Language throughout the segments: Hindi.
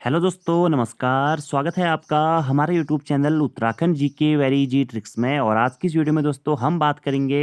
हेलो दोस्तों, नमस्कार। स्वागत है आपका हमारे YouTube channel Uttarakhand GK very easy tricks में। और आज की इस वीडियो में दोस्तों हम बात करेंगे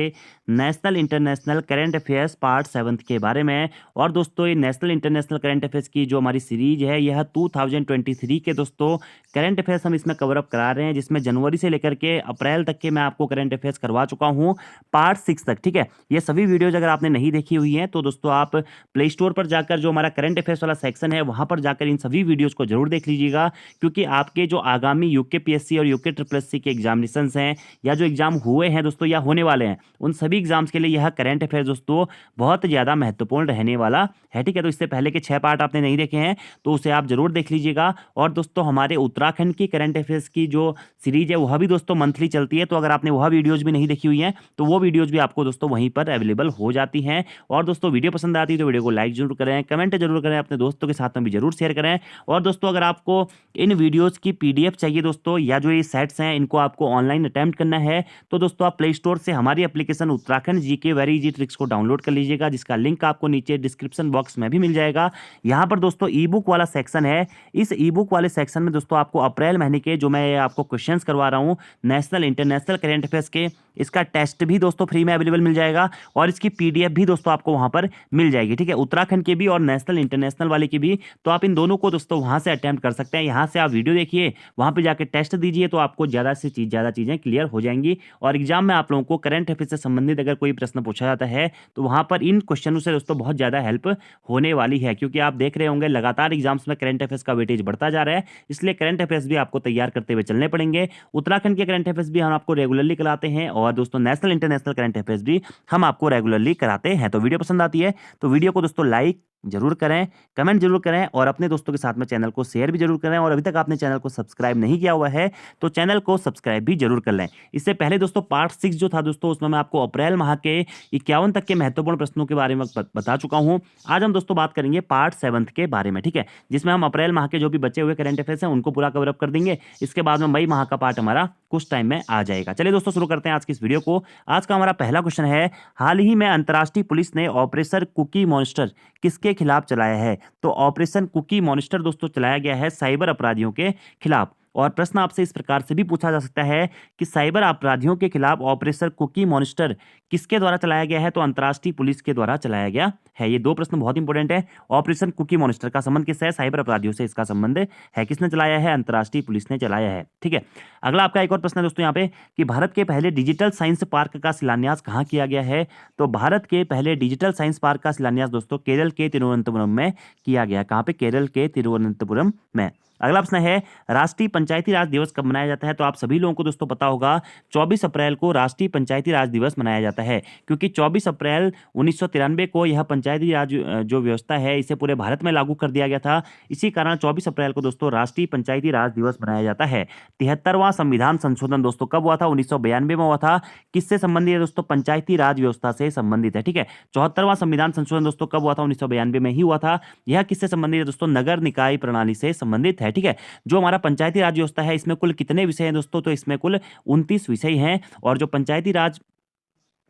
national international current affairs part 7 के बारे में। और दोस्तों ये नेशनल इंटरनेशनल करंट अफेयर्स की जो हमारी सीरीज है यह 2023 के दोस्तों करंट अफेयर्स हम इसमें कवर अप करा रहे हैं, जिसमें जनवरी से लेकर के अप्रैल तक के मैं आपको करंट अफेयर्स करवा चुका हूँ पार्ट 6 तक। ठीक है, ये सभी वीडियोज अगर आपने नहीं देखी हुई हैं तो दोस्तों आप प्ले स्टोर पर जाकर जो हमारा करंट अफेयर्स वाला सेक्शन है वहां पर जाकर इन सभी वीडियोस को जरूर देख लीजिएगा, क्योंकि आपके जो आगामी यूके पीएससी और यूके ट्रिपल एससी के एग्जामिनेशंस हैं या जो एग्जाम हुए हैं दोस्तों या होने वाले हैं, उन सभी एग्जाम्स के लिए यह करंट अफेयर्स दोस्तों बहुत ज़्यादा महत्वपूर्ण रहने वाला है। ठीक है, तो इससे पहले के 6 पार्ट आपने नहीं देखे हैं तो उसे आप जरूर देख लीजिएगा। और दोस्तों हमारे उत्तराखंड की करंट अफेयर्स की जो सीरीज है वह भी दोस्तों मंथली चलती है, तो अगर आपने वह वीडियोज भी नहीं देखी हुई हैं तो वो वीडियोज भी आपको दोस्तों वहीं पर अवेलेबल हो जाती हैं। और दोस्तों वीडियो पसंद आती है तो वीडियो को लाइक जरूर करें, कमेंट जरूर करें, अपने दोस्तों के साथ में भी जरूर शेयर करें। और दोस्तों अगर आपको इन वीडियोस की पीडीएफ चाहिए दोस्तों, या जो ये सेट्स हैं इनको आपको ऑनलाइन अटेम्प्ट करना है, तो दोस्तों आप प्ले स्टोर से हमारी application Uttarakhand GK very easy tricks को डाउनलोड कर लीजिएगा, जिसका लिंक आपको नीचे डिस्क्रिप्शन बॉक्स में भी मिल जाएगा। यहाँ पर दोस्तों ई बुक वाला सेक्शन है, इस ई बुक वाले सेक्शन में दोस्तों आपको अप्रैल महीने के जो मैं आपको क्वेश्चंस करवा रहा हूँ नेशनल इंटरनेशनल करंट अफेयर्स के, इसका टेस्ट भी दोस्तों फ्री में अवेलेबल मिल जाएगा और इसकी पीडीएफ भी दोस्तों आपको वहां पर मिल जाएगी। ठीक है, उत्तराखंड के भी और नेशनल इंटरनेशनल वाले की भी, तो आप इन दोनों को दोस्तों वहां से अटेम्प्ट कर सकते हैं। यहाँ से आप वीडियो देखिए, वहां पे जाके टेस्ट दीजिए, तो आपको ज़्यादा चीज़ें क्लियर हो जाएंगी। और एग्जाम में आप लोगों को करंट अफेयर से संबंधित अगर कोई प्रश्न पूछा जाता है तो वहां पर इन क्वेश्चनों से दोस्तों बहुत ज़्यादा हेल्प होने वाली है, क्योंकि आप देख रहे होंगे लगातार एग्जाम्स में करंट अफेयर्स का वेटेज बढ़ता जा रहा है, इसलिए करंट अफेयर्स भी आपको तैयार करते हुए चलने पड़ेंगे। उत्तराखंड के करंट अफेयर्स भी हम आपको रेगुलरली कराते हैं और दोस्तों नेशनल इंटरनेशनल करंट अफेयर्स भी हम आपको रेगुलरली कराते हैं। तो वीडियो पसंद आती है तो वीडियो को दोस्तों लाइक जरूर करें, कमेंट जरूर करें और अपने दोस्तों के साथ में चैनल को शेयर भी जरूर करें। और अभी तक आपने चैनल को सब्सक्राइब नहीं किया हुआ है तो चैनल को सब्सक्राइब भी जरूर कर लें। इससे पहले दोस्तों पार्ट 6 जो था दोस्तों, उसमें मैं आपको अप्रैल माह के 51 तक के महत्वपूर्ण प्रश्नों के बारे में बता चुका हूं। आज हम दोस्तों बात करेंगे पार्ट 7 के बारे में। ठीक है, जिसमें हम अप्रैल माह के जो भी बचे हुए करंट अफेयर्स हैं उनको पूरा कवर अप कर देंगे। इसके बाद में मई माह का पार्ट हमारा कुछ टाइम में आ जाएगा। चलिए दोस्तों शुरू करते हैं आज की इस वीडियो को। आज का हमारा पहला क्वेश्चन है, हाल ही में अंतर्राष्ट्रीय पुलिस ने ऑपरेशन कुकी मॉन्स्टर किसके खिलाफ चलाया है? तो ऑपरेशन कुकी मॉन्स्टर दोस्तों चलाया गया है साइबर अपराधियों के खिलाफ। और प्रश्न आपसे इस प्रकार से भी पूछा जा सकता है कि साइबर अपराधियों के खिलाफ ऑपरेशन कुकी मॉन्स्टर किसके द्वारा चलाया गया है? तो अंतर्राष्ट्रीय पुलिस के द्वारा चलाया गया है। ये दो प्रश्न बहुत इंपॉर्टेंट है। ऑपरेशन कुकी मॉन्स्टर का संबंध किससे है? साइबर अपराधियों से इसका संबंध है। किसने चलाया है? अंतर्राष्ट्रीय पुलिस ने चलाया है। ठीक है, अगला आपका एक और प्रश्न है दोस्तों यहाँ पे कि भारत के पहले डिजिटल साइंस पार्क का शिलान्यास कहाँ किया गया है? तो भारत के पहले डिजिटल साइंस पार्क का शिलान्यास दोस्तों केरल के तिरुवनंतपुरम में किया गया। कहाँ पे? केरल के तिरुवनंतपुरम में। अगला प्रश्न है, राष्ट्रीय पंचायती राज दिवस कब मनाया जाता है? तो आप सभी लोगों को दोस्तों पता होगा 24 अप्रैल को राष्ट्रीय पंचायती राज दिवस मनाया जाता है, क्योंकि 24 अप्रैल 1993 को यह पंचायती राज जो व्यवस्था है इसे पूरे भारत में लागू कर दिया गया था। इसी कारण 24 अप्रैल को दोस्तों राष्ट्रीय पंचायती राज दिवस मनाया जाता है। 73वां संविधान संशोधन दोस्तों कब हुआ था? 1992 में हुआ था। किससे संबंधित है दोस्तों? पंचायती राज व्यवस्था से संबंधित है। ठीक है, 74वां संविधान संशोधन दोस्तों कब हुआ था? 1992 में ही हुआ था। यह किससे संबंधित है दोस्तों? नगर निकाय प्रणाली से संबंधित है। ठीक है, जो हमारा पंचायती राज व्यवस्था है इसमें कुल कितने विषय हैं दोस्तों? तो इसमें कुल 29 विषय हैं। और जो पंचायती राज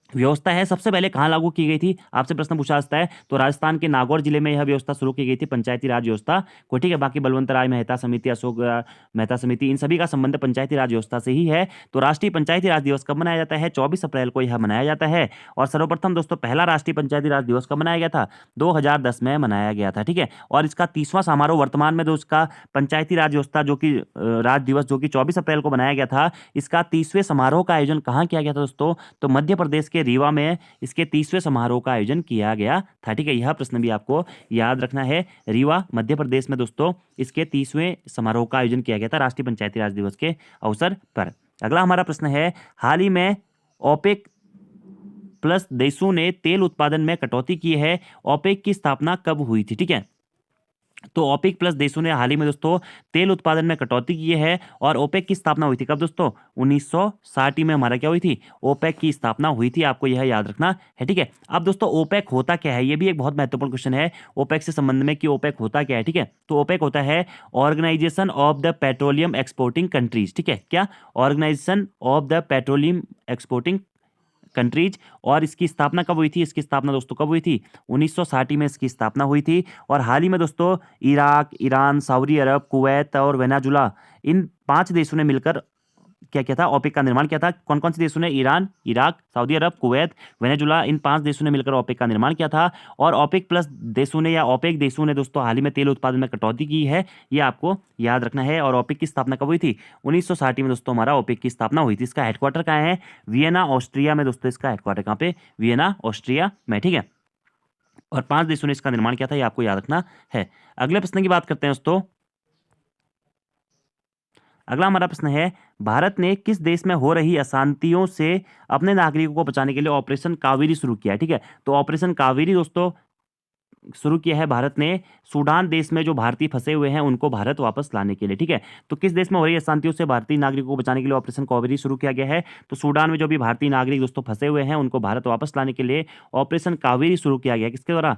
व्यवस्था है सबसे पहले कहाँ लागू की गई थी? आपसे प्रश्न पूछा जाता है तो राजस्थान के नागौर जिले में यह व्यवस्था शुरू की गई थी, पंचायती राज व्यवस्था को। ठीक है, बाकी बलवंत राय मेहता समिति, अशोक मेहता समिति, इन सभी का संबंध पंचायती राज व्यवस्था से ही है। तो राष्ट्रीय पंचायती राज दिवस कब मनाया जाता है? 24 अप्रैल को यह मनाया जाता है। और सर्वप्रथम दोस्तों पहला राष्ट्रीय पंचायती राज दिवस कब मनाया गया था? 2010 में मनाया गया था। ठीक है, और इसका 30वां समारोह वर्तमान में दोस्तों पंचायती राज व्यवस्था जो कि राज दिवस जो कि 24 अप्रैल को बनाया गया था, इसका 30वें समारोह का आयोजन कहाँ किया गया था दोस्तों? तो मध्य प्रदेश के रीवा में इसके 30वें समारोह का आयोजन किया गया था। ठीक है, यह प्रश्न भी आपको याद रखना है। रीवा मध्य प्रदेश में दोस्तों इसके 30वें समारोह का आयोजन किया गया था राष्ट्रीय पंचायती राज दिवस के अवसर पर। अगला हमारा प्रश्न है, हाल ही में ओपेक प्लस देशों ने तेल उत्पादन में कटौती की है। ओपेक की स्थापना कब हुई थी? ठीक है, तो ओपेक प्लस देशों ने हाल ही में दोस्तों तेल उत्पादन में कटौती की है। और ओपेक की स्थापना हुई थी कब दोस्तों? 1960 में हमारा क्या हुई थी? ओपेक की स्थापना हुई थी। आपको यह याद रखना है। ठीक है, अब दोस्तों ओपेक होता क्या है? यह भी एक बहुत महत्वपूर्ण क्वेश्चन है ओपेक से संबंध में कि ओपेक होता क्या है। ठीक है, तो ओपेक होता है organization of the petroleum exporting countries. ठीक है, क्या? Organization of the petroleum exporting countries. और इसकी स्थापना कब हुई थी? इसकी स्थापना दोस्तों कब हुई थी? 1960 में इसकी स्थापना हुई थी। और हाल ही में दोस्तों इराक, ईरान, सऊदी अरब, कुवैत और वेनेजुला, इन 5 देशों ने मिलकर क्या किया था? ओपेक का निर्माण किया था। कौन कौन से देशों ने? ईरान, इराक, सऊदी अरब, कुवैत, वेनेजुला, इन 5 देशों ने मिलकर ओपेक का निर्माण किया था। और ओपेक प्लस देशों ने या ओपेक देशों ने दोस्तों हाल ही में तेल उत्पादन में कटौती की है, ये आपको याद रखना है। और ओपेक की स्थापना कब हुई थी? 1960 में दोस्तों हमारा ओपेक की स्थापना हुई थी। इसका हेडक्वार्टर कहाँ है? वियना, ऑस्ट्रिया में दोस्तों इसका हेडक्वार्टर कहाँ पे? वियना, ऑस्ट्रिया में, ठीक है। और 5 देशों ने इसका निर्माण किया था, ये आपको याद रखना है। अगले प्रश्न की बात करते हैं दोस्तों। अगला हमारा प्रश्न है, भारत ने किस देश में हो रही अशांतियों से अपने नागरिकों को बचाने के लिए ऑपरेशन कावेरी शुरू किया है? ठीक है, तो ऑपरेशन कावेरी दोस्तों शुरू किया है भारत ने सूडान देश में, जो भारतीय फंसे हुए हैं उनको भारत वापस लाने के लिए, ठीक है। तो किस देश में हो रही अशांतियों से भारतीय नागरिकों को बचाने के लिए ऑपरेशन कावेरी शुरू किया गया है? तो सूडान में जो भी भारतीय नागरिक दोस्तों फंसे हुए हैं उनको भारत वापस लाने के लिए ऑपरेशन कावेरी शुरू किया गया। किसके द्वारा?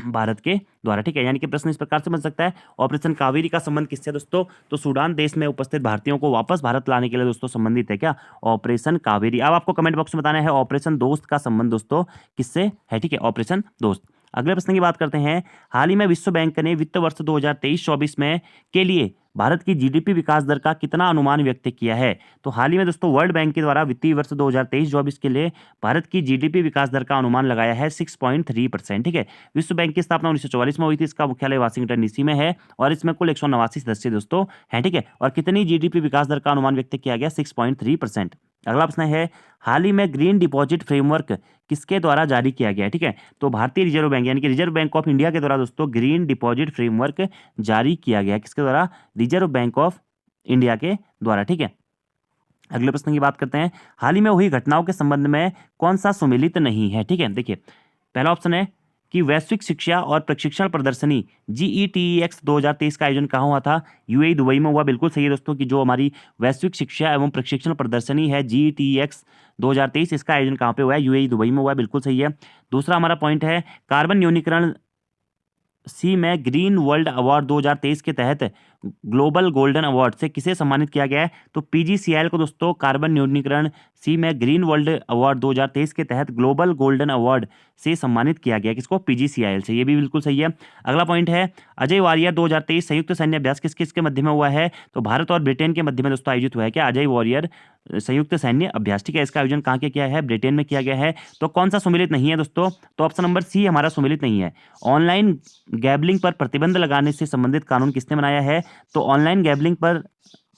भारत के द्वारा, ठीक है। यानी कि प्रश्न इस प्रकार से बन सकता है, ऑपरेशन कावेरी का संबंध किससे दोस्तों? तो सूडान देश में उपस्थित भारतीयों को वापस भारत लाने के लिए दोस्तों संबंधित है क्या? ऑपरेशन कावेरी। अब आपको कमेंट बॉक्स में बताना है ऑपरेशन दोस्त का संबंध दोस्तों किससे है, ठीक है, ऑपरेशन दोस्त। अगले प्रश्न की बात करते हैं। हाल ही में विश्व बैंक ने वित्त वर्ष 2023-24 में के लिए भारत की जीडीपी विकास दर का कितना अनुमान व्यक्त किया है? तो हाल ही में दोस्तों वर्ल्ड बैंक के द्वारा वित्तीय वर्ष 2023-24 के लिए भारत की जीडीपी विकास दर का अनुमान लगाया है 6.3%, ठीक है। विश्व बैंक की स्थापना 1944 में हुई थी। इसका मुख्यालय वाशिंगटन डीसी में है और इसमें कुल 189 सदस्य दोस्तों हैं, ठीक है। और कितनी जीडीपी विकास दर का अनुमान व्यक्त किया गया? 6.3%। अगला प्रश्न है, हाल ही में ग्रीन डिपॉजिट फ्रेमवर्क किसके द्वारा जारी किया गया है? ठीक है, तो भारतीय रिजर्व बैंक यानी कि रिजर्व बैंक ऑफ इंडिया के द्वारा दोस्तों ग्रीन डिपॉजिट फ्रेमवर्क जारी किया गया। किसके द्वारा? रिजर्व बैंक ऑफ इंडिया के द्वारा, ठीक है। अगले प्रश्न की बात करते हैं। हाल ही में हुई घटनाओं के संबंध में कौन सा सुमेलित नहीं है? ठीक है, देखिए पहला ऑप्शन है कि वैश्विक शिक्षा और प्रशिक्षण प्रदर्शनी GETEX 2023 का आयोजन कहाँ हुआ था? यूएई दुबई में हुआ। बिल्कुल सही है दोस्तों कि जो हमारी वैश्विक शिक्षा एवं प्रशिक्षण प्रदर्शनी है GETEX 2023, इसका आयोजन कहाँ पे हुआ है? यूएई दुबई में हुआ है। बिल्कुल सही है। दूसरा हमारा पॉइंट है, कार्बन न्यूनीकरण सी में ग्रीन वर्ल्ड अवार्ड 2023 के तहत ग्लोबल गोल्डन अवार्ड से किसे सम्मानित किया गया है? तो PGCIL को दोस्तों कार्बन न्यूनीकरण सी में ग्रीन वर्ल्ड अवार्ड 2023 के तहत ग्लोबल गोल्डन अवार्ड से सम्मानित किया गया। किसको? PGCIL से। ये भी बिल्कुल सही है। अगला पॉइंट है, अजय वॉरियर 2023 संयुक्त सैन्य अभ्यास किस किस के मध्य में हुआ है? तो भारत और ब्रिटेन के मध्य में दोस्तों आयोजित हुआ है क्या? अजय वॉरियर संयुक्त सैन्य अभ्यास, ठीक है। इसका आयोजन कहाँ के किया है? ब्रिटेन में किया गया है। तो कौन सा सुमेलित नहीं है दोस्तों? तो ऑप्शन नंबर सी हमारा सुमेलित नहीं है। ऑनलाइन गैबलिंग पर प्रतिबंध लगाने से संबंधित कानून किसने बनाया है? तो ऑनलाइन गैबलिंग पर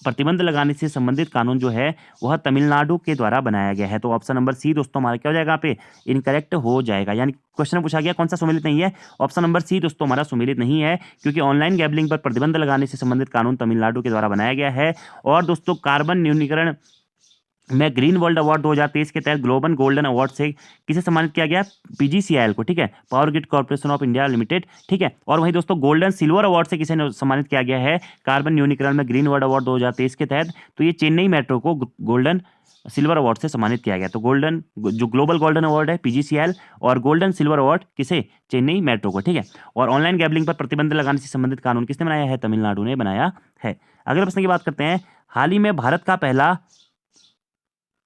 प्रतिबंध लगाने से संबंधित कानून जो है वह तमिलनाडु के द्वारा बनाया गया है। तो ऑप्शन नंबर सी दोस्तों हमारा क्या हो जाएगा? यहाँ पे इनकरेक्ट हो जाएगा। यानी क्वेश्चन पूछा गया कौन सा सुमेलित नहीं है? ऑप्शन नंबर सी दोस्तों हमारा सुमेलित नहीं है, क्योंकि ऑनलाइन गैबलिंग पर प्रतिबंध लगाने से संबंधित कानून तमिलनाडु के द्वारा बनाया गया है। और दोस्तों कार्बन न्यूनीकरण में ग्रीन वर्ल्ड अवार्ड 2023 के तहत ग्लोबल गोल्डन अवार्ड से किसे सम्मानित किया गया? PGCIL को, ठीक है, power grid corporation of India limited, ठीक है। और वहीं दोस्तों गोल्डन सिल्वर अवार्ड से किसे सम्मानित किया गया है कार्बन न्यूनीकरण में ग्रीन वर्ल्ड अवार्ड 2023 के तहत? तो ये चेन्नई मेट्रो को गोल्डन सिल्वर अवार्ड से सम्मानित किया गया। तो गोल्डन जो ग्लोबल गोल्डन अवार्ड है PGCIL, और गोल्डन सिल्वर अवार्ड किसे? चेन्नई मेट्रो को, ठीक है। और ऑनलाइन गैबलिंग पर प्रतिबंध लगाने से संबंधित कानून किसने बनाया है? तमिलनाडु ने बनाया है। अगले प्रश्न की बात करते हैं। हाल ही में भारत का पहला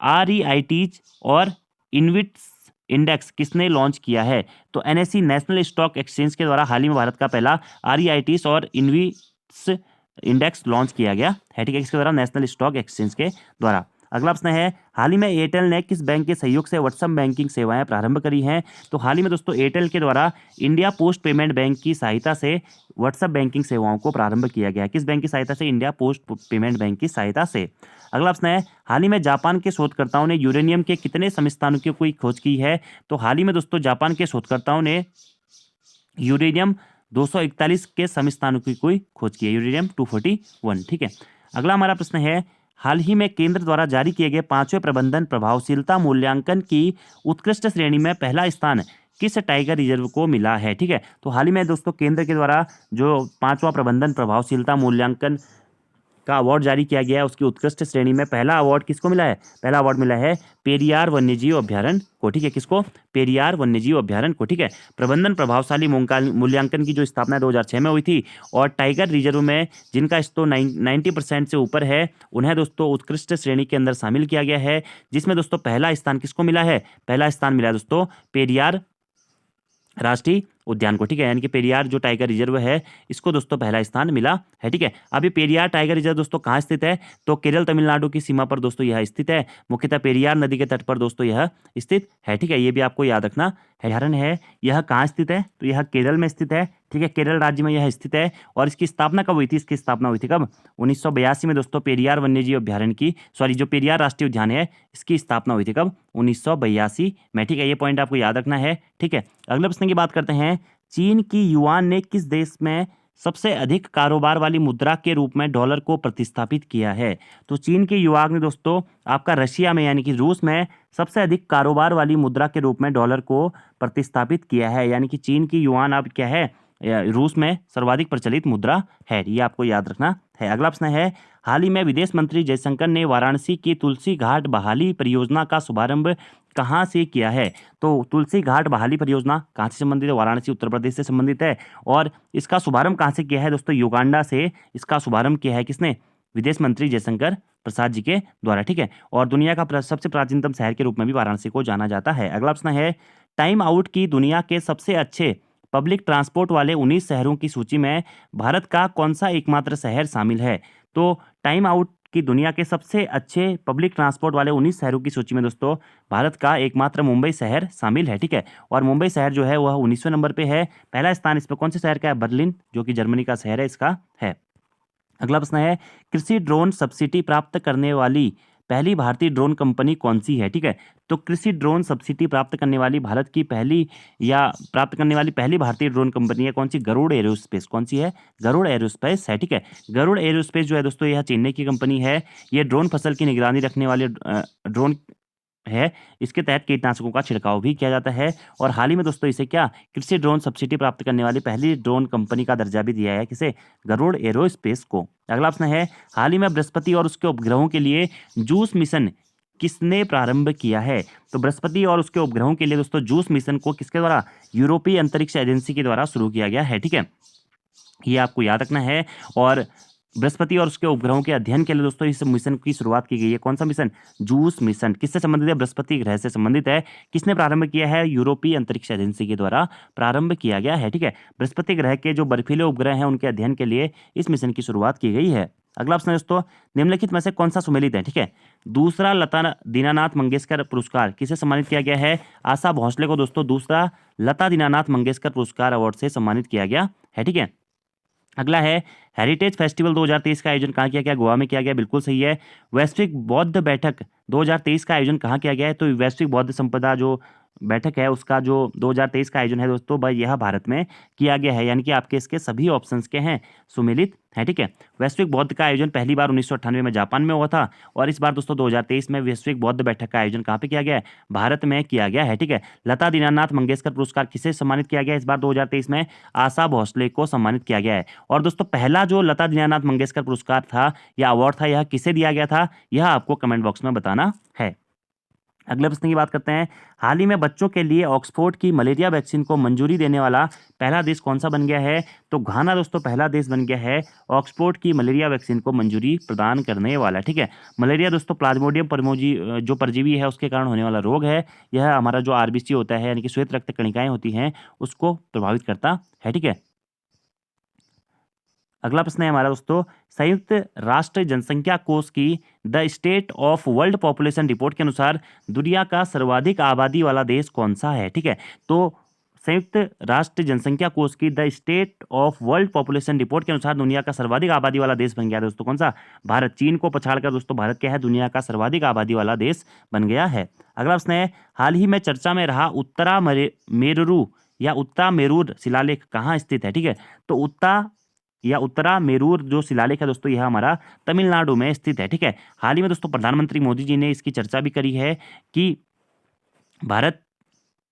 REITs और इन्विट्स इंडेक्स किसने लॉन्च किया है? तो NSE नेशनल स्टॉक एक्सचेंज के द्वारा हाल ही में भारत का पहला REITs और इन्विट्स इंडेक्स लॉन्च किया गया है, ठीक है, किसके द्वारा? नेशनल स्टॉक एक्सचेंज के द्वारा। अगला प्रश्न है, हाल ही में एयरटेल ने किस बैंक के सहयोग से व्हाट्सएप बैंकिंग सेवाएं प्रारंभ करी हैं? तो हाल ही में दोस्तों एयरटेल के द्वारा इंडिया पोस्ट पेमेंट बैंक की सहायता से व्हाट्सएप बैंकिंग सेवाओं को प्रारंभ किया गया। किस बैंक की सहायता से? इंडिया पोस्ट पेमेंट बैंक की सहायता से। अगला प्रश्न है, हाल ही में जापान के शोधकर्ताओं ने यूरेनियम के कितने समस्थानिकों की खोज की है? तो हाल ही में दोस्तों जापान के शोधकर्ताओं ने यूरेनियम 241 के समस्थानिकों की खोज की है, यूरेनियम 241, ठीक है। अगला हमारा प्रश्न है, हाल ही में केंद्र द्वारा जारी किए गए 5वें प्रबंधन प्रभावशीलता मूल्यांकन की उत्कृष्ट श्रेणी में पहला स्थान किस टाइगर रिजर्व को मिला है? ठीक है, तो हाल ही में दोस्तों केंद्र के द्वारा जो 5वां प्रबंधन प्रभावशीलता मूल्यांकन का अवार्ड जारी किया गया है। उसकी उत्कृष्ट श्रेणी में पहला अवार्ड किसको मिला है? पहला अवार्ड मिला है पेरियार वन्यजीव अभ्यारण्य को, ठीक है। किसको? पेरियार वन्यजीव अभ्यारण्य को, ठीक है। प्रबंधन प्रभावशाली मूल्यांकन की जो स्थापना 2006 में हुई थी, और टाइगर रिजर्व में जिनका स्कोर 90% से ऊपर है, उन्हें दोस्तों उत्कृष्ट श्रेणी के अंदर शामिल किया गया है, जिसमें दोस्तों पहला स्थान किसको मिला है? पहला स्थान मिला है दोस्तों पेरियार राष्ट्रीय उद्यान को, ठीक है। यानी कि पेरियार जो टाइगर रिजर्व है, इसको दोस्तों पहला स्थान मिला है, ठीक है। अभी पेरियार टाइगर रिजर्व दोस्तों कहाँ स्थित है? तो केरल तमिलनाडु की सीमा पर दोस्तों यह स्थित है। मुख्यतः पेरियार नदी के तट पर दोस्तों यह स्थित है, ठीक है। ये भी आपको याद रखना है। उदाहरण है, यह कहाँ स्थित है? तो यह केरल में स्थित है, ठीक है। केरल राज्य में यह स्थित है। और इसकी स्थापना कब हुई थी? इसकी स्थापना हुई थी कब? 1982 में दोस्तों पेरियार वन्यजीव अभ्यारण्य की, सॉरी, जो पेरियार राष्ट्रीय उद्यान है, इसकी स्थापना हुई थी कब? 1982 में, ठीक है। ये पॉइंट आपको याद रखना है, ठीक है। अगले प्रश्न की बात करते हैं। चीन की युआन ने किस देश में सबसे अधिक कारोबार वाली मुद्रा के रूप में डॉलर को प्रतिस्थापित किया है? तो चीन की युआन ने दोस्तों आपका रशिया में यानी कि रूस में सबसे अधिक कारोबार वाली मुद्रा के रूप में डॉलर को प्रतिस्थापित किया है। यानी कि चीन की युआन अब क्या है? रूस में सर्वाधिक प्रचलित मुद्रा है। ये आपको याद रखना है। अगला प्रश्न है, हाल ही में विदेश मंत्री जयशंकर ने वाराणसी की तुलसी घाट बहाली परियोजना का शुभारंभ कहाँ से किया है? तो तुलसी घाट बहाली परियोजना कहाँ से संबंधित है? वाराणसी उत्तर प्रदेश से संबंधित है। और इसका शुभारंभ कहाँ से किया है दोस्तों? युगांडा से इसका शुभारंभ किया है। किसने? विदेश मंत्री जयशंकर प्रसाद जी के द्वारा, ठीक है। और दुनिया का सबसे प्राचीनतम शहर के रूप में भी वाराणसी को जाना जाता है। अगला प्रश्न है, टाइम आउट की दुनिया के सबसे अच्छे पब्लिक ट्रांसपोर्ट वाले 19 शहरों की सूची में भारत का कौन सा एकमात्र शहर शामिल है? तो टाइम आउट की दुनिया के सबसे अच्छे पब्लिक ट्रांसपोर्ट वाले 19 शहरों की सूची में दोस्तों भारत का एकमात्र मुंबई शहर शामिल है, ठीक है। और मुंबई शहर जो है वह 19वें नंबर पे है। पहला स्थान इस पर कौन से शहर का है? बर्लिन, जो कि जर्मनी का शहर है, इसका है। अगला प्रश्न है, कृषि ड्रोन सब्सिडी प्राप्त करने वाली पहली भारतीय ड्रोन कंपनी कौन सी है? ठीक है, तो कृषि ड्रोन सब्सिडी प्राप्त करने वाली भारत की पहली या प्राप्त करने वाली पहली भारतीय ड्रोन कंपनी है कौन सी? गरुड़ एरोस्पेस। कौन सी है? गरुड़ एरोस्पेस है, ठीक है। गरुड़ एरोस्पेस जो है दोस्तों यह चेन्नई की कंपनी है। ये ड्रोन फसल की निगरानी रखने वाले ड्रोन है। इसके तहत कीटनाशकों का छिड़काव भी किया जाता है। और हाल ही में दोस्तों इसे क्या कृषि ड्रोन सब्सिडी प्राप्त करने वाली पहली ड्रोन कंपनी का दर्जा भी दिया है। किसे? गरुड़ एरोस्पेस को। अगला प्रश्न है, हाल ही में बृहस्पति और उसके उपग्रहों के लिए जूस मिशन किसने प्रारंभ किया है? तो बृहस्पति और उसके उपग्रहों के लिए दोस्तों जूस मिशन को किसके द्वारा? यूरोपीय अंतरिक्ष एजेंसी के द्वारा शुरू किया गया है, ठीक है। ये आपको याद रखना है। और बृहस्पति और उसके उपग्रहों के अध्ययन के लिए दोस्तों इस मिशन की शुरुआत की गई है। कौन सा मिशन? Juice mission. किससे संबंधित है? बृहस्पति ग्रह से संबंधित है। किसने प्रारंभ किया है? यूरोपीय अंतरिक्ष एजेंसी के द्वारा प्रारंभ किया गया है, ठीक है। बृहस्पति ग्रह के जो बर्फीले उपग्रह हैं उनके अध्ययन के लिए इस मिशन की शुरुआत की गई है। अगला प्रश्न दोस्तों, निम्नलिखित में से कौन सा सुमेलित है? ठीक है, दूसरा लता दीनानाथ मंगेशकर पुरस्कार किसे सम्मानित किया गया है? आशा भोसले को दोस्तों दूसरा लता दीनानाथ मंगेशकर पुरस्कार अवार्ड से सम्मानित किया गया है, ठीक है। अगला है, हेरिटेज फेस्टिवल 2023 का आयोजन कहाँ किया गया? गोवा में किया गया, बिल्कुल सही है। वैश्विक बौद्ध बैठक 2023 का आयोजन कहाँ किया गया है? तो वैश्विक बौद्ध संपदा जो बैठक है उसका जो 2023 का आयोजन है दोस्तों वह यह भारत में किया गया है। यानी कि आपके इसके सभी ऑप्शंस के हैं सुमेलित है, ठीक है। वैश्विक बौद्ध का आयोजन पहली बार 1998 में जापान में हुआ था और इस बार दोस्तों 2023 में वैश्विक बौद्ध बैठक का आयोजन कहाँ पे किया गया है? भारत में किया गया है, ठीक है। लता दीनानाथ मंगेशकर पुरस्कार किसे सम्मानित किया गया है इस बार 2023 में? आशा भोसले को सम्मानित किया गया है। और दोस्तों पहला जो लता दीनानाथ मंगेशकर पुरस्कार था या अवार्ड था यह किसे दिया गया था? यह आपको कमेंट बॉक्स में बताना है। अगले प्रश्न की बात करते हैं, हाल ही में बच्चों के लिए ऑक्सफोर्ड की मलेरिया वैक्सीन को मंजूरी देने वाला पहला देश कौन सा बन गया है? तो घाना दोस्तों पहला देश बन गया है ऑक्सफोर्ड की मलेरिया वैक्सीन को मंजूरी प्रदान करने वाला, ठीक है। मलेरिया दोस्तों प्लाज्मोडियम परमोजी जो परजीवी है उसके कारण होने वाला रोग है। यह हमारा जो आरबीसी होता है यानी कि श्वेत रक्त कणिकाएं होती हैं उसको प्रभावित करता है, ठीक है। अगला प्रश्न है हमारा दोस्तों, संयुक्त राष्ट्र जनसंख्या कोष की the state of world population report के अनुसार दुनिया का सर्वाधिक आबादी वाला देश कौन सा है? ठीक है, तो संयुक्त राष्ट्र जनसंख्या कोष की the state of world population report के अनुसार दुनिया का सर्वाधिक आबादी वाला देश बन गया है दोस्तों कौन सा? भारत। चीन को पछाड़कर दोस्तों भारत क्या है? दुनिया का सर्वाधिक आबादी वाला देश बन गया है। अगला प्रश्न है, हाल ही में चर्चा में रहा उत्तरा मेरुरु या उत्तरा मेरूर शिलालेख कहाँ स्थित है? ठीक है, तो उत्तरा मेरूर जो शिलालेख है दोस्तों यह हमारा तमिलनाडु में स्थित है, ठीक है। हाल ही में दोस्तों प्रधानमंत्री मोदी जी ने इसकी चर्चा भी करी है कि भारत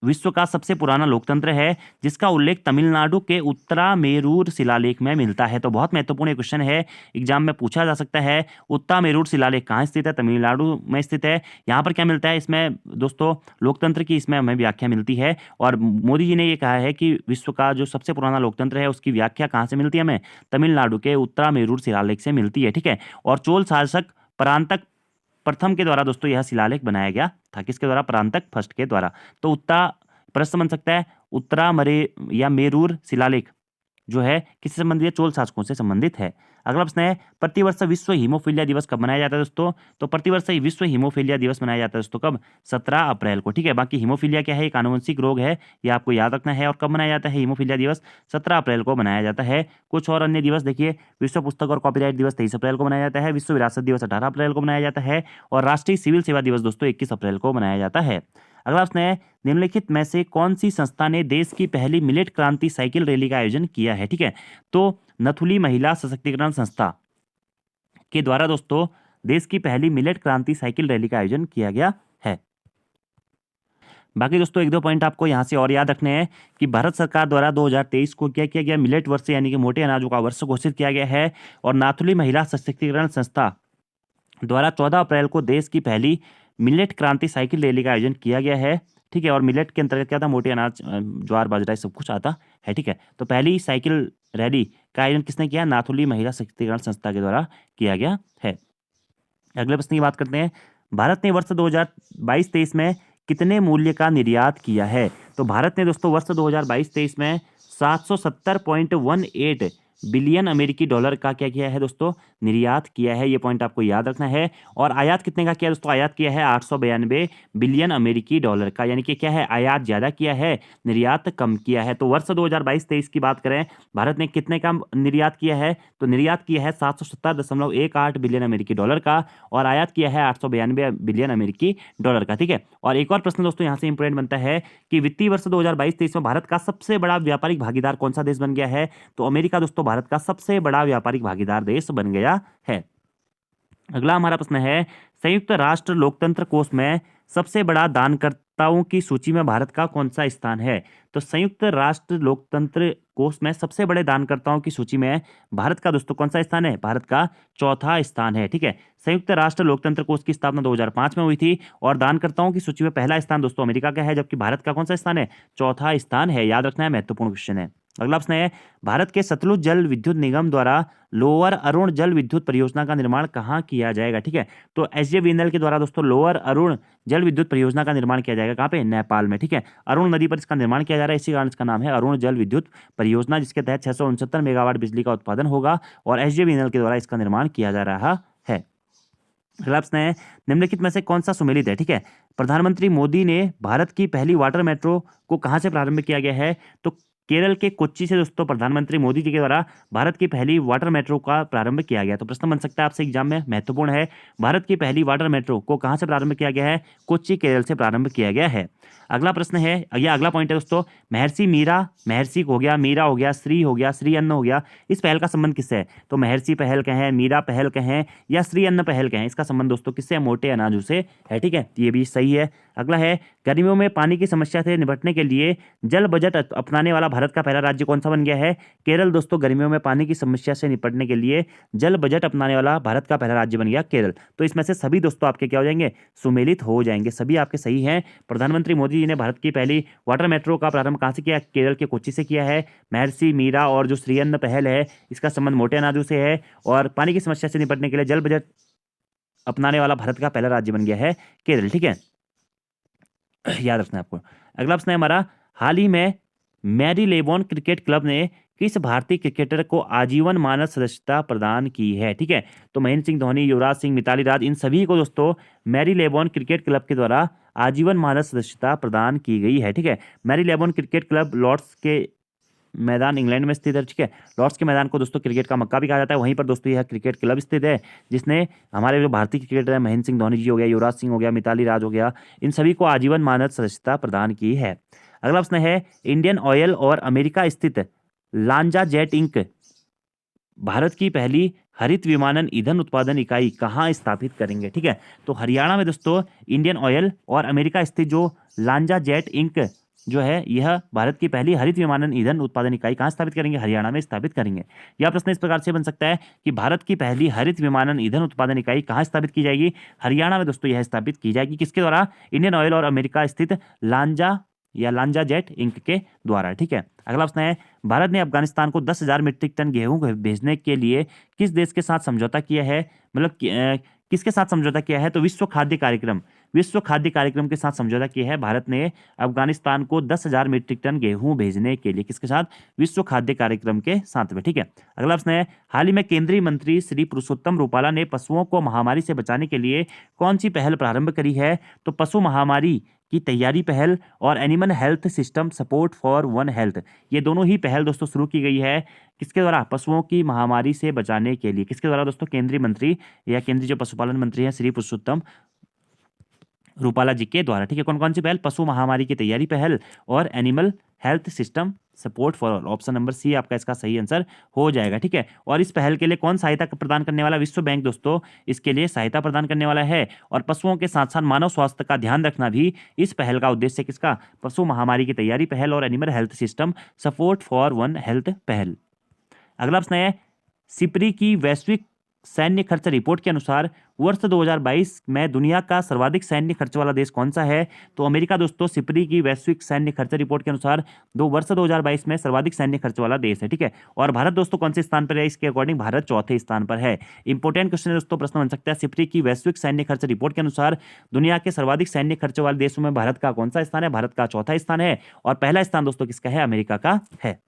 विश्व का सबसे पुराना लोकतंत्र है जिसका उल्लेख तमिलनाडु के उत्तरामेरूर शिलालेख में मिलता है? तो बहुत महत्वपूर्ण क्वेश्चन है, एग्जाम में पूछा जा सकता है। उत्तरामेरूर शिलालेख कहाँ स्थित है? तमिलनाडु में स्थित है। यहाँ पर क्या मिलता है इसमें दोस्तों? लोकतंत्र की इसमें हमें व्याख्या मिलती है। और मोदी जी ने ये कहा है कि विश्व का जो सबसे पुराना लोकतंत्र है उसकी व्याख्या कहाँ से मिलती है हमें? तमिलनाडु के उत्तरामेरूर शिलालेख से मिलती है। ठीक है। और चोल शासक परांतक प्रथम के द्वारा दोस्तों यह शिलालेख बनाया गया था। किसके द्वारा? परांतक फर्स्ट के द्वारा। तो प्रश्न बन सकता है उत्तरा मरे या मेरूर शिलालेख जो है किससे संबंधित है? चोल शासकों से संबंधित है। अगला प्रश्न है प्रतिवर्ष विश्व हीमोफीलिया दिवस कब मनाया जाता है दोस्तों? तो प्रतिवर्ष विश्व हीमोफीलिया दिवस मनाया जाता है दोस्तों कब? 17 अप्रैल को। ठीक है। बाकी हीमोफीलिया क्या है? एक आनुवंशिक रोग है, ये आपको याद रखना है। और कब मनाया जाता है हीमोफीलिया दिवस? 17 अप्रैल को मनाया जाता है। कुछ और अन्य दिवस देखिए, विश्व पुस्तक और कॉपीराइट दिवस 23 अप्रैल को मनाया जाता है। विश्व विरासत दिवस 18 अप्रैल को मनाया जाता है। और राष्ट्रीय सिविल सेवा दिवस दोस्तों 21 अप्रैल को मनाया जाता है। अगला प्रश्न है निम्नलिखित में से कौन सी संस्था ने देश की पहली मिलेट क्रांति साइकिल रैली का आयोजन किया है? ठीक है। तो नथुली महिला सशक्तिकरण संस्था के द्वारा दोस्तों देश की पहली मिलेट क्रांति साइकिल रैली का आयोजन किया गया है। बाकी दोस्तों एक दो पॉइंट आपको यहाँ से और याद रखने हैं कि भारत सरकार द्वारा 2023 को क्या किया गया? मिलेट वर्ष यानी कि मोटे अनाजों का वर्ष घोषित किया गया है। और नाथुली महिला सशक्तिकरण संस्था द्वारा 14 अप्रैल को देश की पहली मिलेट क्रांति साइकिल रैली का आयोजन किया गया है। ठीक है। और मिलेट के अंतर्गत क्या था? मोटे अनाज, ज्वार बाजरा सब कुछ आता है। ठीक है। तो पहली साइकिल रैली का आयोजन किसने किया? नाथुली महिला सशक्तिकरण संस्था के द्वारा किया गया है। अगले प्रश्न की बात करते हैं। भारत ने वर्ष 2022-23 में कितने मूल्य का निर्यात किया है? तो भारत ने दोस्तों वर्ष 2022-23 में 770.18 बिलियन अमेरिकी डॉलर का क्या किया है दोस्तों? निर्यात किया है। ये पॉइंट आपको याद रखना है। और आयात कितने का किया दोस्तों? आयात किया है 892 बिलियन अमेरिकी डॉलर का। यानी कि क्या है? आयात ज्यादा किया है, निर्यात कम किया है। तो वर्ष 2022-23 की बात करें, भारत ने कितने का निर्यात किया है? तो निर्यात किया है 770.18 बिलियन अमेरिकी डॉलर का। और आयात किया है 892 बिलियन अमेरिकी डॉलर का। ठीक है। और एक और प्रश्न दोस्तों यहाँ से इंपोर्टेंट बनता है कि वित्तीय वर्ष 2022-23 में भारत का सबसे बड़ा व्यापारिक भागीदार कौन सा देश बन गया है? तो अमेरिका दोस्तों भारत का सबसे बड़ा व्यापारिक भागीदार देश बन गया है। अगला हमारा प्रश्न है संयुक्त राष्ट्र लोकतंत्र कोष में सबसे बड़ा दानकर्ताओं की सूची में भारत का कौन सा स्थान है? तो संयुक्त राष्ट्र लोकतंत्र कोष में सबसे बड़े दानकर्ताओं की सूची में भारत का दोस्तों कौन सा स्थान है? भारत का चौथा स्थान है। ठीक है। संयुक्त राष्ट्र लोकतंत्र कोष की स्थापना 2005 में हुई थी। और दानकर्ताओं की सूची में पहला स्थान दोस्तों अमेरिका का है, जबकि भारत का कौन सा स्थान है? चौथा स्थान है। याद रखना है, महत्वपूर्ण क्वेश्चन है। अगला प्रश्न है भारत के सतलुज जल विद्युत निगम द्वारा लोअर अरुण जल विद्युत परियोजना का निर्माण कहाँ किया जाएगा? ठीक है। तो एसजेवीएनएल के द्वारा दोस्तों लोअर अरुण जल विद्युत परियोजना का निर्माण किया जाएगा। कहाँ पे? नेपाल में। ठीक है। अरुण नदी पर इसका निर्माण किया जा रहा है, इसी कारण इसका नाम है अरुण जल विद्युत परियोजना, जिसके तहत 669 मेगावाट बिजली का उत्पादन होगा। और एसजेवीएनएल के द्वारा इसका निर्माण किया जा रहा है। अगला प्रश्न है निम्नलिखित में से कौन सा सुमेलित है? ठीक है। प्रधानमंत्री मोदी ने भारत की पहली वाटर मेट्रो को कहां से प्रारंभ किया गया है? तो केरल के कोच्चि से दोस्तों प्रधानमंत्री मोदी जी के द्वारा भारत की पहली वाटर मेट्रो का प्रारंभ किया गया। तो प्रश्न बन सकता है आपसे एग्जाम में, महत्वपूर्ण है, भारत की पहली वाटर मेट्रो को कहां से प्रारंभ किया गया है? कोच्चि केरल से प्रारंभ किया गया है। अगला प्रश्न है, यह अगला पॉइंट है दोस्तों, महर्षि मीरा, महर्षि हो गया, मीरा हो गया, श्री हो गया, श्री अन्न हो गया, इस पहल का संबंध किससे है? तो महर्षि पहल कहें, मीरा पहल कहें या श्री अन्न पहल कहें, इसका संबंध दोस्तों किससे? मोटे अनाजों से है। ठीक है। ये भी सही है। अगला है गर्मियों में पानी की समस्या से निपटने के लिए जल बजट अपनाने वाला भारत का पहला राज्य कौन सा बन गया है? केरल दोस्तों गर्मियों में पानी की समस्या से निपटने के लिए जल बजट अपनाने वाला भारत का पहला राज्य बन गया केरल। तो इसमें से सभी दोस्तों आपके क्या हो जाएंगे? सुमेलित हो जाएंगे, सभी आपके सही हैं। प्रधानमंत्री मोदी जी ने भारत की पहली वाटर मेट्रो का प्रारंभ कहां से किया? केरल के कोच्चि से किया है। महर्षि मीरा और जो श्री अन्न पहल है इसका संबंध मोटे अनाजों से है। और पानी की समस्या से निपटने के लिए जल बजट अपनाने वाला भारत का पहला राज्य बन गया है केरल। ठीक है, याद रखना है आपको। अगला प्रश्न है हमारा, हाल ही में मैरीलेबोन क्रिकेट क्लब ने किस भारतीय क्रिकेटर को आजीवन मानद सदस्यता प्रदान की है? ठीक है। तो महेंद्र सिंह धोनी, युवराज सिंह, मिताली राज, इन सभी को दोस्तों मैरीलेबोन क्रिकेट क्लब के द्वारा आजीवन मानद सदस्यता प्रदान की गई है। ठीक है। मैरीलेबोन क्रिकेट क्लब लॉर्ड्स के मैदान इंग्लैंड में स्थित है। ठीक है। लॉर्ड्स के मैदान को दोस्तों क्रिकेट का मक्का भी कहा जाता है। वहीं पर दोस्तों यह क्रिकेट क्लब स्थित है जिसने हमारे जो भारतीय क्रिकेटर है महेंद्र सिंह धोनी जी हो गया, युवराज सिंह हो गया, मिताली राज हो गया, इन सभी को आजीवन मानद सदस्यता प्रदान की है। अगला प्रश्न है, इंडियन ऑयल और अमेरिका स्थित लांजा जेट इंक भारत की पहली हरित विमानन ईंधन उत्पादन इकाई कहाँ स्थापित करेंगे? ठीक है। तो हरियाणा में दोस्तों इंडियन ऑयल और अमेरिका स्थित जो लांजा जेट इंक जो है यह भारत की पहली हरित विमानन ईंधन उत्पादन इकाई कहाँ स्थापित करेंगे? हरियाणा में स्थापित करेंगे। यह प्रश्न इस प्रकार से बन सकता है कि भारत की पहली हरित विमानन ईंधन उत्पादन इकाई कहाँ स्थापित की जाएगी? हरियाणा में दोस्तों यह स्थापित की जाएगी। किसके द्वारा? इंडियन ऑयल और अमेरिका स्थित लांजा या लांजा जेट इंक के द्वारा। ठीक है, अगला प्रश्न है, भारत ने अफगानिस्तान को 10,000 मीट्रिक टन गेहूं भेजने के लिए किस देश के साथ समझौता किया है? मतलब किसके साथ समझौता किया है? तो विश्व खाद्य कार्यक्रम के साथ समझौता किया है भारत ने अफगानिस्तान को 10,000 मीट्रिक टन गेहूं भेजने के लिए। किसके साथ? विश्व खाद्य कार्यक्रम के साथ में। ठीक है, अगला प्रश्न है, हाल ही में केंद्रीय मंत्री श्री पुरुषोत्तम रूपाला ने पशुओं को महामारी से बचाने के लिए कौन सी पहल प्रारंभ करी है? तो पशु महामारी की तैयारी पहल और animal health system support for one health, ये दोनों ही पहल दोस्तों शुरू की गई है। किसके द्वारा? पशुओं की महामारी से बचाने के लिए। किसके द्वारा दोस्तों? केंद्रीय मंत्री या केंद्रीय जो पशुपालन मंत्री हैं श्री पुरुषोत्तम रूपाला जी के द्वारा। ठीक है, कौन कौन सी पहल? पशु महामारी की तैयारी पहल और animal health system support for all. Option number C आपका इसका सही आंसर हो जाएगा। ठीक है, और इस पहल के लिए कौन सहायता प्रदान करने वाला? विश्व बैंक दोस्तों इसके लिए सहायता प्रदान करने वाला है। और पशुओं के साथ साथ मानव स्वास्थ्य का ध्यान रखना भी इस पहल का उद्देश्य। किसका? पशु महामारी की तैयारी पहल और animal health system support for one health पहल। अगला प्रश्न है, सिप्री की वैश्विक सैन्य खर्च रिपोर्ट के अनुसार वर्ष 2022 में दुनिया का सर्वाधिक सैन्य खर्च वाला देश कौन सा है? तो अमेरिका दोस्तों सिप्री की वैश्विक सैन्य खर्च रिपोर्ट के अनुसार वर्ष 2022 में सर्वाधिक सैन्य खर्च वाला देश है। ठीक है, और भारत दोस्तों कौन से स्थान पर है? इसके अकॉर्डिंग भारत चौथे स्थान पर है। इंपोर्टेंट क्वेश्चन है दोस्तों, प्रश्न बन सकता है, सिप्री की वैश्विक सैन्य खर्च रिपोर्ट के अनुसार दुनिया के सर्वाधिक सैन्य खर्च वाले देशों में भारत का कौन सा स्थान है? भारत का चौथा स्थान है। और पहला स्थान दोस्तों किसका है? अमेरिका का है।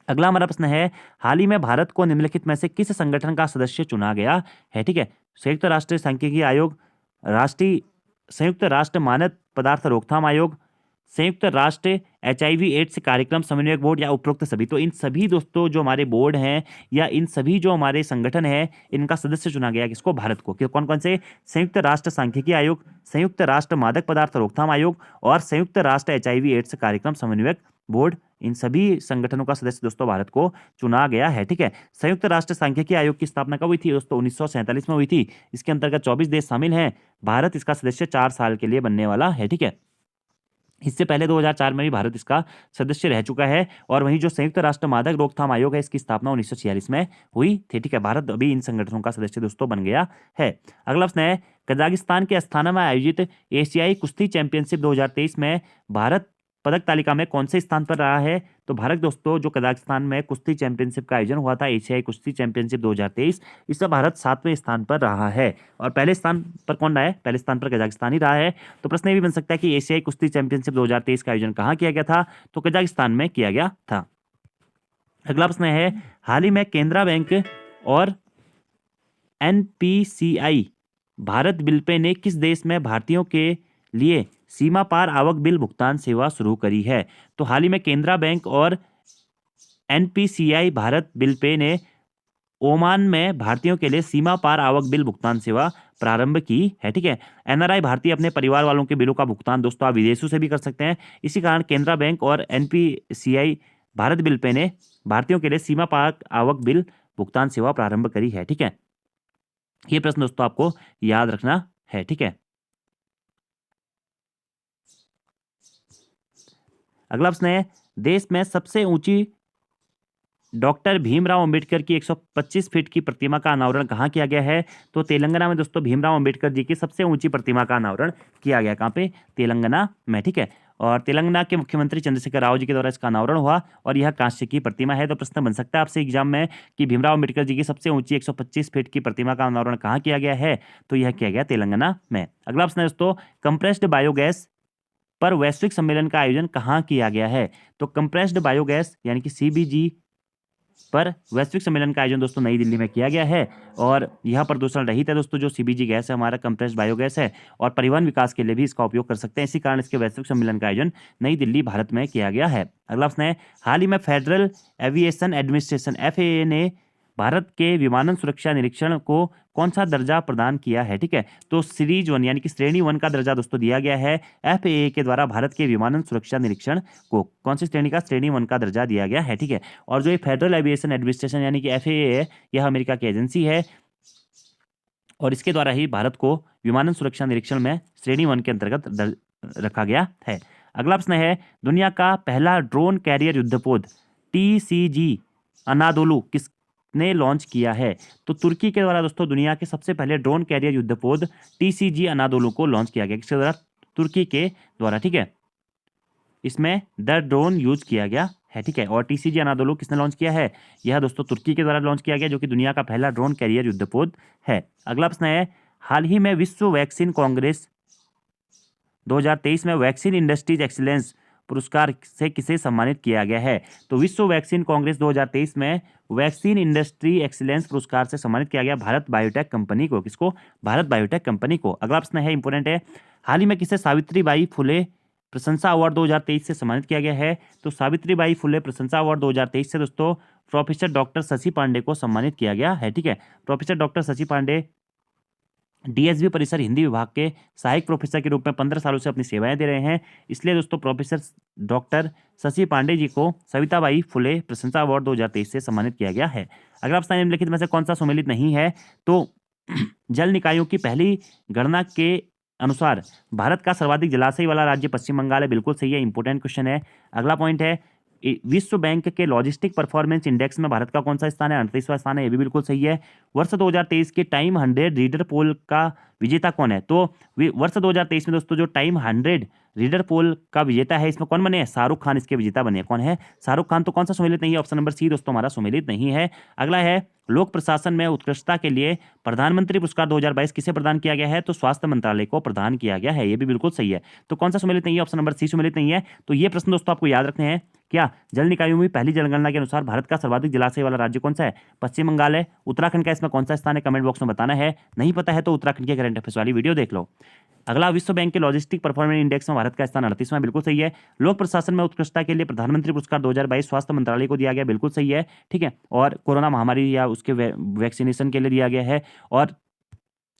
अगला हमारा प्रश्न है, हाल ही में भारत को निम्नलिखित में से किस संगठन का सदस्य चुना गया है? ठीक है, संयुक्त राष्ट्र सांख्यिकी आयोग, राष्ट्रीय संयुक्त राष्ट्र मानक पदार्थ रोकथाम आयोग, संयुक्त राष्ट्र HIV एड्स कार्यक्रम समन्वयक बोर्ड या उपरोक्त सभी। तो इन सभी दोस्तों जो हमारे बोर्ड हैं या इन सभी जो हमारे संगठन हैं इनका सदस्य चुना गया किसको? भारत को। कौन कौन से? संयुक्त राष्ट्र सांख्यिकी आयोग, संयुक्त राष्ट्र मादक पदार्थ रोकथाम आयोग और संयुक्त राष्ट्र HIV एड्स कार्यक्रम समन्वयक बोर्ड, इन सभी संगठनों का सदस्य दोस्तों भारत को चुना गया है। ठीक है, संयुक्त राष्ट्र सांख्यिकी आयोग की स्थापना कब हुई थी दोस्तों? 1947 में हुई थी। इसके अंतर्गत 24 देश शामिल हैं। भारत इसका सदस्य 4 साल के लिए बनने वाला है। ठीक है, इससे पहले 2004 में भी भारत इसका सदस्य रह चुका है। और वहीं जो संयुक्त राष्ट्र मादक रोकथाम आयोग है इसकी स्थापना 1946 में हुई थी। ठीक है, भारत अभी इन संगठनों का सदस्य दोस्तों बन गया है। अगला प्रश्न है, कजाकिस्तान के अस्थाना में आयोजित एशियाई कुश्ती चैंपियनशिप 2023 में भारत पदक तालिका में कौन से स्थान पर रहा है? तो भारत दोस्तों जो कजाकिस्तान में कुश्ती चैंपियनशिप का आयोजन हुआ था, एशियाई कुश्ती चैंपियनशिप 2023, इसमें भारत 7वें स्थान पर रहा है। और पहले स्थान पर कौन रहा है? पहले स्थान पर कजाकिस्तान ही रहा है। तो प्रश्न ये भी बन सकता है कि एशियाई कुश्ती चैंपियनशिप 2023 का आयोजन कहाँ किया गया था? तो कजाकिस्तान में किया गया था। अगला प्रश्न है, हाल ही में केनरा बैंक और NPCI भारत बिल पे ने किस देश में भारतीयों के लिए सीमा पार आवक बिल भुगतान सेवा शुरू करी है? तो हाल ही में केनरा बैंक और NPCI भारत बिल पे ने ओमान में भारतीयों के लिए सीमा पार आवक बिल भुगतान सेवा प्रारंभ की है। ठीक है, NRI भारतीय अपने परिवार वालों के बिलों का भुगतान दोस्तों आप विदेशों से भी कर सकते हैं। इसी कारण केनरा बैंक और NPCI भारत बिल पे ने भारतीयों के लिए सीमा पार आवक बिल भुगतान सेवा प्रारंभ करी है। ठीक है, ये प्रश्न दोस्तों आपको याद रखना है। ठीक है, अगला प्रश्न है, देश में सबसे ऊंची डॉक्टर भीमराव अंबेडकर की 125 फीट की प्रतिमा का अनावरण कहाँ किया गया है? तो तेलंगाना में दोस्तों भीमराव अंबेडकर जी की सबसे ऊंची प्रतिमा का अनावरण किया गया। कहाँ पे? तेलंगाना में। ठीक है, और तेलंगाना के मुख्यमंत्री चंद्रशेखर राव जी के द्वारा इसका अनावरण हुआ और यह कांस्य की प्रतिमा है। तो प्रश्न बन सकता है आपसे एग्जाम में कि भीमराव अंबेडकर जी की सबसे ऊंची 125 फीट की प्रतिमा का अनावरण कहाँ किया गया है? तो यह किया गया तेलंगाना में। अगला प्रश्न है दोस्तों, कंप्रेस्ड बायोगैस पर वैश्विक सम्मेलन का आयोजन कहाँ किया गया है? तो कंप्रेस्ड बायोगैस यानी कि CBG पर वैश्विक सम्मेलन का आयोजन दोस्तों नई दिल्ली में किया गया है। और यह प्रदूषण रहित है दोस्तों, जो CBG गैस है हमारा कंप्रेस्ड बायोगैस है, और परिवहन विकास के लिए भी इसका उपयोग कर सकते हैं। इसी कारण इसके वैश्विक सम्मेलन का आयोजन नई दिल्ली भारत में किया गया है। अगला प्रश्न है, हाल ही में फेडरल एविएशन एडमिनिस्ट्रेशन FAA ने भारत के विमानन सुरक्षा निरीक्षण को कौन सा दर्जा प्रदान किया है? ठीक है, तो सीरीज 1 यानी कि श्रेणी 1 का दर्जा दोस्तों दिया गया है FAA के द्वारा भारत के विमानन सुरक्षा निरीक्षण को। कौन सी श्रेणी का? श्रेणी 1 का दर्जा दिया गया है। ठीक है, और जो ये फेडरल एविएशन एडमिनिस्ट्रेशन यानी कि FAA है, यह अमेरिका की एजेंसी है और इसके द्वारा ही भारत को विमानन सुरक्षा निरीक्षण में श्रेणी 1 के अंतर्गत रखा गया है। अगला प्रश्न है, दुनिया का पहला ड्रोन कैरियर युद्धपोत TCG अनादोलू किसने लॉन्च किया है? तो तुर्की के द्वारा दोस्तों दुनिया के सबसे पहले ड्रोन कैरियर युद्धपोत TCG अनादोलू को लॉन्च किया गया। किसके द्वारा? तुर्की के द्वारा, ठीक है। इसमें द ड्रोन यूज किया गया है, ठीक है। और TCG अनादोलू किसने लॉन्च किया है? यह दोस्तों तुर्की के द्वारा लॉन्च किया गया, जो कि दुनिया का पहला ड्रोन कैरियर युद्धपोत है। अगला प्रश्न है, हाल ही में विश्व वैक्सीन कांग्रेस 2023 में वैक्सीन इंडस्ट्रीज एक्सीलेंस पुरस्कार से किसे सम्मानित किया गया है? तो विश्व वैक्सीन कांग्रेस 2023 में वैक्सीन इंडस्ट्री एक्सीलेंस पुरस्कार से सम्मानित किया गया भारत बायोटेक कंपनी को। किसको? भारत बायोटेक कंपनी को। अगला प्रश्न है, इंपोर्टेंट है, हाल ही में किसे सावित्रीबाई फुले प्रशंसा अवार्ड 2023 से सम्मानित किया गया है? तो सावित्रीबाई फुले प्रशंसा अवार्ड 2023 से दोस्तों प्रोफेसर डॉक्टर शशि पांडे को सम्मानित किया गया है, ठीक है। Professor doctor Shashi Pandey DSB परिसर हिंदी विभाग के सहायक प्रोफेसर के रूप में 15 सालों से अपनी सेवाएं दे रहे हैं। इसलिए दोस्तों प्रोफेसर डॉक्टर शशि पांडे जी को सविताबाई फुले प्रशंसा अवार्ड 2023 से सम्मानित किया गया है। अगला प्रश्न, निम्नलिखित में से कौन सा सुमेलित नहीं है? तो जल निकायों की पहली गणना के अनुसार भारत का सर्वाधिक जलाशय वाला राज्य पश्चिम बंगाल है। बिल्कुल सही है, इंपोर्टेंट क्वेश्चन है। अगला पॉइंट है, विश्व बैंक के लॉजिस्टिक परफॉर्मेंस इंडेक्स में भारत का कौन सा स्थान है? 38वां स्थान है, ये भी बिल्कुल सही है। वर्ष 2023 के टाइम 100 रीडर पोल का विजेता कौन है? तो वर्ष 2023 में दोस्तों जो टाइम 100 रीडर पोल का विजेता है, इसमें कौन बने हैं? शाहरुख खान इसके विजेता बने हैं। कौन है? शाहरुख खान। तो कौन सा सुमेलित नहीं है? ऑप्शन नंबर सी दोस्तों हमारा सुमेलित नहीं है। अगला है, लोक प्रशासन में उत्कृष्टता के लिए प्रधानमंत्री पुरस्कार 2022 किसे प्रदान किया गया है? तो स्वास्थ्य मंत्रालय को प्रदान किया गया है, ये भी बिल्कुल सही है। तो कौन सा सुमेलित नहीं है? ऑप्शन नंबर सी सुमेलित नहीं है। तो ये प्रश्न दोस्तों आपको याद रखने हैं। क्या जल निकायों में पहली जनगणना के अनुसार भारत का सर्वाधिक जलाशय वाला राज्य कौन सा है? पश्चिम बंगाल है। उत्तराखंड का इसमें कौन सा स्थान है? कमेंट बॉक्स में बताना है। नहीं पता है तो उत्तराखंड के करंट अफेयर्स वाली वीडियो देख लो। अगला, विश्व बैंक के लॉजिस्टिक परफॉर्मेंस इंडेक्स में भारत का स्थान 38वां, बिल्कुल सही है। लोक प्रशासन में उत्कृष्टता के लिए प्रधानमंत्री पुरस्कार 2022 स्वास्थ्य मंत्रालय को दिया गया, बिल्कुल सही है, ठीक है। और कोरोना महामारी या उसके वैक्सीनेशन के लिए दिया गया है। और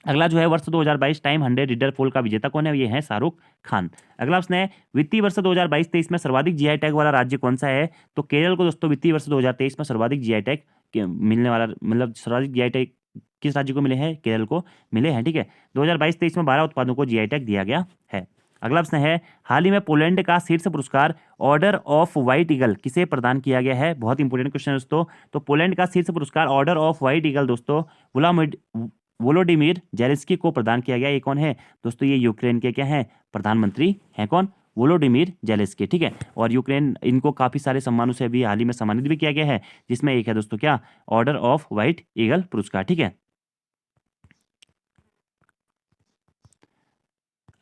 अगला जो है, वर्ष 2022 टाइम 100 रीडर पोल का विजेता कौन है? ये है शाहरुख खान। अगला प्रश्न है, वित्तीय वर्ष 2022-23 में सर्वाधिक GI टैग वाला राज्य कौन सा है? तो केरल को दोस्तों वित्तीय वर्ष 2023 में सर्वाधिक GI टैग मिलने वाला, मतलब सर्वाधिक GI टैग किस राज्य को मिले हैं? केरल को मिले हैं, ठीक है। 2022-23 में 12 उत्पादों को GI टैग दिया गया है। अगला प्रश्न है, हाल ही में पोलैंड का शीर्ष पुरस्कार ऑर्डर ऑफ व्हाइट ईगल किसे प्रदान किया गया है? बहुत इंपोर्टेंट क्वेश्चन है दोस्तों। तो पोलैंड का शीर्ष पुरस्कार ऑर्डर ऑफ व्हाइट ईगल दोस्तों वोलोडिमिर जेलेंस्की को प्रदान किया गया। ये कौन है दोस्तों? ये यूक्रेन के क्या है? प्रधानमंत्री हैं। कौन? वोलोडिमिर जेलेंस्की, ठीक है। और यूक्रेन इनको काफी सारे सम्मानों से अभी हाल ही में सम्मानित भी किया गया है, जिसमें एक है दोस्तों क्या? ऑर्डर ऑफ व्हाइट ईगल पुरस्कार, ठीक है।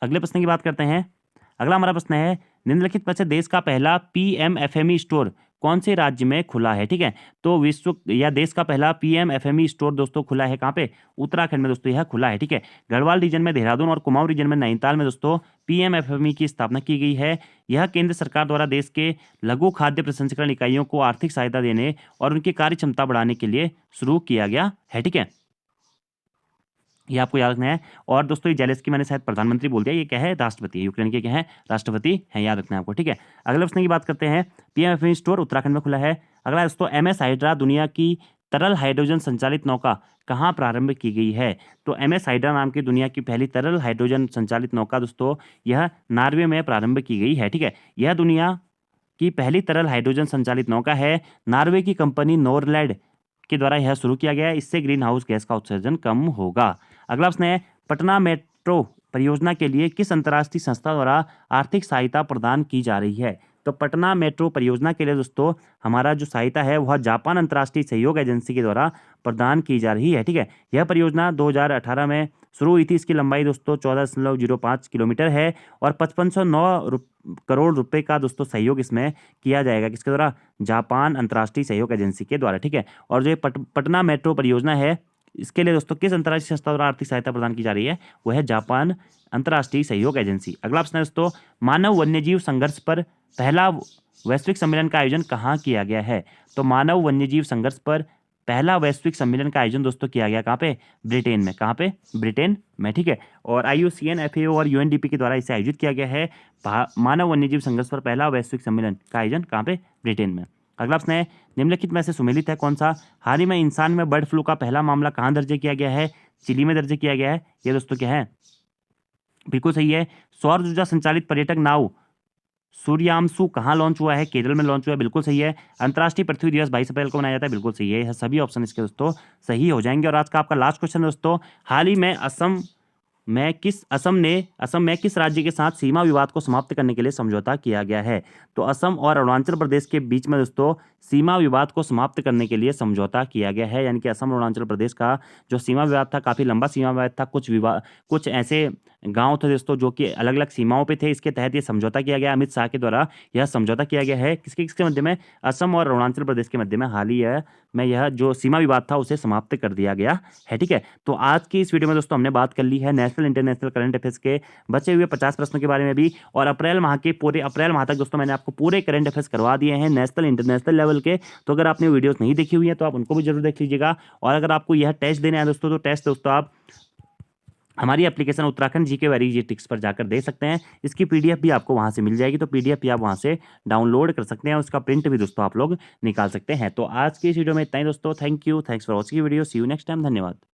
अगले प्रश्न की बात करते हैं। अगला हमारा प्रश्न है, निम्नलिखित में से देश का पहला PMFME स्टोर कौन से राज्य में खुला है? ठीक है, तो विश्व या देश का पहला PMFME स्टोर दोस्तों खुला है कहाँ पे? उत्तराखंड में दोस्तों यह खुला है, ठीक है। गढ़वाल रीजन में, देहरादून और कुमाऊं रीजन में नैनीताल में दोस्तों PMFME की स्थापना की गई है। यह केंद्र सरकार द्वारा देश के लघु खाद्य प्रसंस्करण इकाइयों को आर्थिक सहायता देने और उनकी कार्य क्षमता बढ़ाने के लिए शुरू किया गया है, ठीक है। ये आपको याद रखना है। और दोस्तों ये जेलेंस्की मैंने शायद प्रधानमंत्री बोल दिया, ये क्या है? राष्ट्रपति है। यूक्रेन के क्या है? राष्ट्रपति हैं, याद रखना है आपको, ठीक है। अगले प्रश्न की बात करते हैं। PMFME स्टोर उत्तराखंड में खुला है। अगला दोस्तों, MS हाइड्रा दुनिया की तरल हाइड्रोजन संचालित नौका कहाँ प्रारंभ की गई है? तो MS हाइड्रा नाम की दुनिया की पहली तरल हाइड्रोजन संचालित नौका दोस्तों यह नॉर्वे में प्रारंभ की गई है, ठीक है। यह दुनिया की पहली तरल हाइड्रोजन संचालित नौका है। नॉर्वे की कंपनी नोरलैंड के द्वारा यह शुरू किया गया है। इससे ग्रीन हाउस गैस का उत्सर्जन कम होगा। अगला प्रश्न है, पटना मेट्रो परियोजना के लिए किस अंतर्राष्ट्रीय संस्था द्वारा आर्थिक सहायता प्रदान की जा रही है? तो पटना मेट्रो परियोजना के लिए दोस्तों हमारा जो सहायता है वह जापान अंतर्राष्ट्रीय सहयोग एजेंसी के द्वारा प्रदान की जा रही है, ठीक है। यह परियोजना 2018 में शुरू हुई थी। इसकी लंबाई दोस्तों 14.05 किलोमीटर है और 5509 करोड़ रुपए का दोस्तों सहयोग इसमें किया जाएगा। किसके द्वारा? जापान अंतर्राष्ट्रीय सहयोग एजेंसी के द्वारा, ठीक है। और जो ये पटना मेट्रो परियोजना है, इसके लिए दोस्तों किस अंतर्राष्ट्रीय संस्था द्वारा आर्थिक सहायता प्रदान की जा रही है? वह है जापान अंतर्राष्ट्रीय सहयोग एजेंसी। अगला प्रश्न है दोस्तों, मानव वन्यजीव संघर्ष पर पहला वैश्विक सम्मेलन का आयोजन कहाँ किया गया है? तो मानव वन्यजीव संघर्ष पर पहला वैश्विक सम्मेलन का आयोजन दोस्तों किया गया कहाँ पे? ब्रिटेन में। कहाँ पे? ब्रिटेन में, ठीक है। और IUCN, FAO और UNDP के द्वारा इसे आयोजित किया गया है। मानव वन्यजीव संघर्ष पर पहला वैश्विक सम्मेलन का आयोजन कहाँ पे? ब्रिटेन में। अगला प्रश्न है, निम्नलिखित में से सुमेलित है कौन सा? हाल ही में इंसान में बर्ड फ्लू का पहला मामला कहाँ दर्ज किया गया है? चिली में दर्ज किया गया है। ये दोस्तों क्या है? बिल्कुल सही है। सौर ऊर्जा संचालित पर्यटक नाव सूर्यांशु कहाँ लॉन्च हुआ है? केरल में लॉन्च हुआ है, बिल्कुल सही है। अंतर्राष्ट्रीय पृथ्वी दिवस 22 अप्रैल को मनाया जाता है, बिल्कुल सही है। यह सभी ऑप्शन इसके दोस्तों सही हो जाएंगे। और आज का आपका लास्ट क्वेश्चन दोस्तों, हाल ही में असम में किस राज्य के साथ सीमा विवाद को समाप्त करने के लिए समझौता किया गया है? तो असम और अरुणाचल प्रदेश के बीच में दोस्तों सीमा विवाद को समाप्त करने के लिए समझौता किया गया है। यानी कि असम और अरुणाचल प्रदेश का जो सीमा विवाद था, काफी लंबा सीमा विवाद था। कुछ ऐसे गांव थे दोस्तों जो कि अलग अलग सीमाओं पे थे। इसके तहत ये समझौता किया गया। अमित शाह के द्वारा यह समझौता किया गया है। किसके किसके मध्य में? असम और अरुणाचल प्रदेश के मध्य में हाल ही में यह जो सीमा विवाद था उसे समाप्त कर दिया गया है। ठीक है, तो आज की इस वीडियो में दोस्तों हमने बात कर ली है नेशनल इंटरनेशनल करंट अफेयर्स के बचे हुए 50 प्रश्नों के बारे में भी। और पूरे अप्रैल माह तक दोस्तों मैंने आपको पूरे करंट अफेयर्स करवा दिए हैं नेशनल इंटरनेशनल लेवल के। तो अगर आपने वीडियोस नहीं देखी हुई है तो आप उनको भी जरूर देख लीजिएगा। और अगर आपको यह टेस्ट देना है दोस्तों, तो टेस्ट दोस्तों आप हमारी application Uttarakhand GK very easy tricks पर जाकर दे सकते हैं। इसकी पीडीएफ भी आपको वहां से मिल जाएगी, तो पीडीएफ भी आप वहां से डाउनलोड कर सकते हैं। उसका प्रिंट भी दोस्तों आप लोग निकाल सकते हैं। तो आज की इस वीडियो में इतना ही दोस्तों। Thank you, thanks for watching video. See you next time. धन्यवाद।